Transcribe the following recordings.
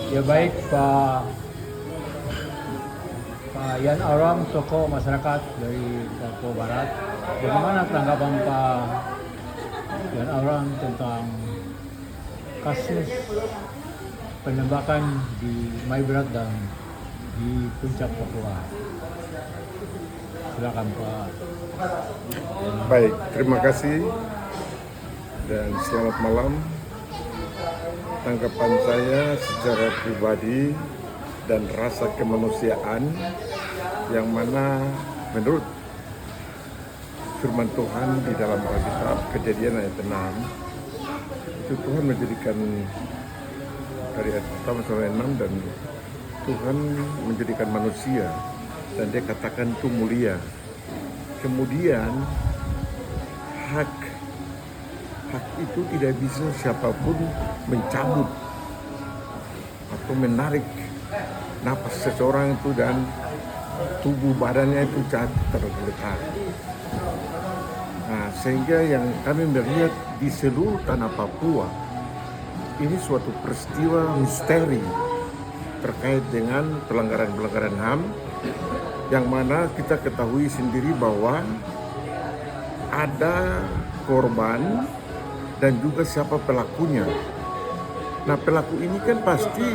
Ya baik Pak Yan Aram, tokoh masyarakat dari Papua Barat. Bagaimana tanggapan Pak Yan Aram tentang kasus penembakan di Maibrat dan di Puncak Papua? Silakan Pak. Baik, terima kasih dan selamat malam. Tanggapan saya secara pribadi dan rasa kemanusiaan yang mana menurut firman Tuhan di dalam Alkitab Kejadian ayat 6 itu Tuhan menjadikan dari ayat pertama sampai 6 dan Tuhan menjadikan manusia dan dia katakan itu mulia. Kemudian hak itu tidak bisa siapapun mencabut atau menarik napas seseorang itu dan tubuh badannya itu tergeletak. Nah, sehingga yang kami melihat di seluruh tanah Papua ini suatu peristiwa misteri terkait dengan pelanggaran-pelanggaran HAM yang mana kita ketahui sendiri bahwa ada korban dan juga siapa pelakunya. Nah, pelaku ini kan pasti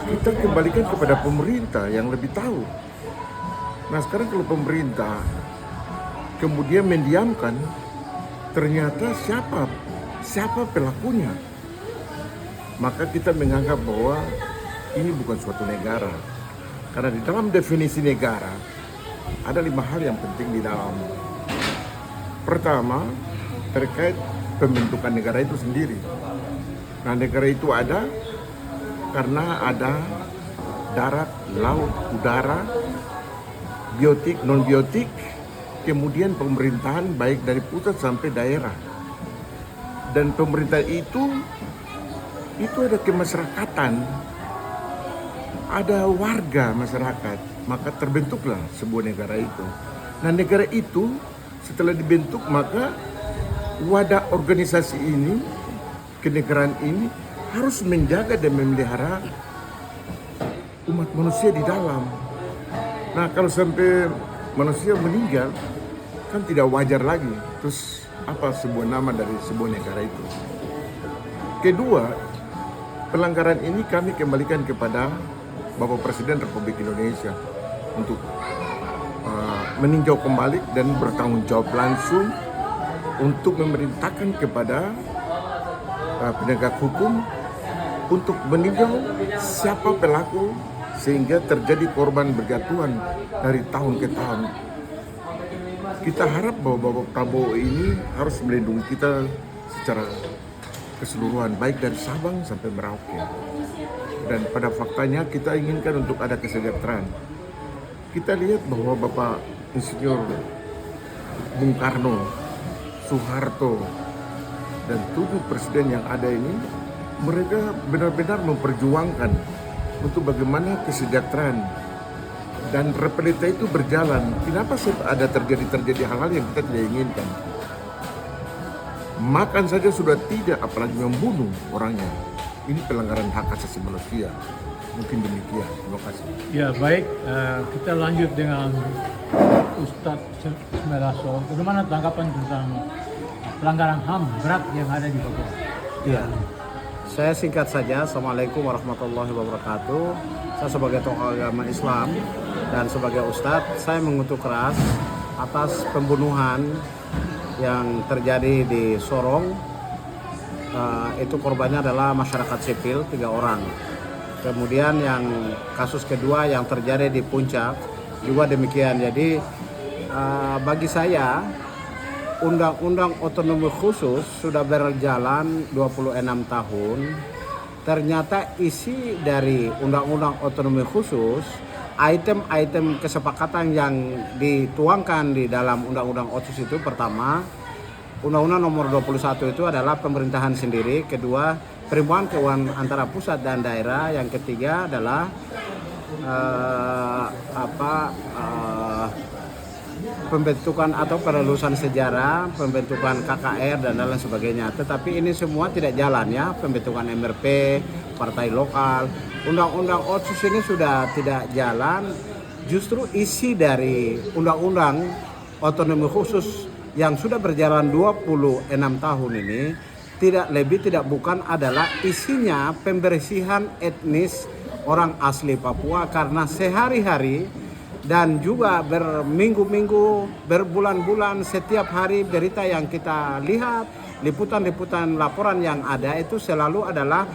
kita kembalikan kepada pemerintah yang lebih tahu. Nah, sekarang kalau pemerintah kemudian mendiamkan, ternyata siapa pelakunya, maka kita menganggap bahwa ini bukan suatu negara. Karena di dalam definisi negara ada 5 hal yang penting di dalam. Pertama, terkait pembentukan negara itu sendiri. Nah, negara itu ada karena ada darat, laut, udara, biotik, non-biotik, kemudian pemerintahan baik dari pusat sampai daerah. Dan pemerintah itu ada kemasyarakatan, ada warga masyarakat, maka terbentuklah sebuah negara itu. Nah, negara itu setelah dibentuk maka wadah organisasi ini, kenegaraan ini harus menjaga dan memelihara umat manusia di dalam. Nah, kalau sampai manusia meninggal kan tidak wajar lagi. Terus apa sebuah nama dari sebuah negara itu? Kedua, pelanggaran ini kami kembalikan kepada Bapak Presiden Republik Indonesia untuk meninjau kembali dan bertanggung jawab langsung untuk memerintahkan kepada penegak hukum untuk meninjau siapa pelaku sehingga terjadi korban berjatuhan dari tahun ke tahun. Kita harap bahwa Bapak Prabowo ini harus melindungi kita secara keseluruhan, baik dari Sabang sampai Merauke. Dan pada faktanya kita inginkan untuk ada kesejahteraan. Kita lihat bahwa Bapak Insinyur Bung Karno, Soeharto, dan 7 presiden yang ada ini, mereka benar-benar memperjuangkan untuk bagaimana kesejahteraan dan repelita itu berjalan. Kenapa ada terjadi hal-hal yang kita tidak inginkan? Makan saja sudah tidak, apalagi membunuh orangnya. Ini pelanggaran hak asasi manusia. Mungkin demikian. Terima kasih. Ya baik, kita lanjut dengan Ustadz Semelaso. Bagaimana tanggapan tentang pelanggaran HAM berat yang ada di Papua? Ya, saya singkat saja. Assalamualaikum warahmatullahi wabarakatuh. Saya sebagai tokoh agama Islam dan sebagai Ustadz, saya mengutuk keras atas pembunuhan yang terjadi di Sorong. Itu korbannya adalah masyarakat sipil 3 orang. Kemudian yang kasus kedua yang terjadi di Puncak juga demikian. Jadi bagi saya Undang-Undang Otonomi Khusus sudah berjalan 26 tahun. Ternyata isi dari Undang-Undang Otonomi Khusus, item-item kesepakatan yang dituangkan di dalam Undang-Undang Otsus itu, pertama, Undang-Undang nomor 21 itu adalah pemerintahan sendiri. Kedua, perimbangan keuangan antara pusat dan daerah. Yang ketiga adalah pembentukan atau penelusuran sejarah, pembentukan KKR dan lain sebagainya. Tetapi ini semua tidak jalan ya, pembentukan MRP, partai lokal. Undang-undang Otsus ini sudah tidak jalan. Justru isi dari undang-undang otonomi khusus yang sudah berjalan 26 tahun ini tidak lebih tidak bukan adalah isinya pembersihan etnis orang asli Papua, karena sehari-hari dan juga berminggu-minggu, berbulan-bulan, setiap hari berita yang kita lihat, liputan-liputan laporan yang ada itu selalu adalah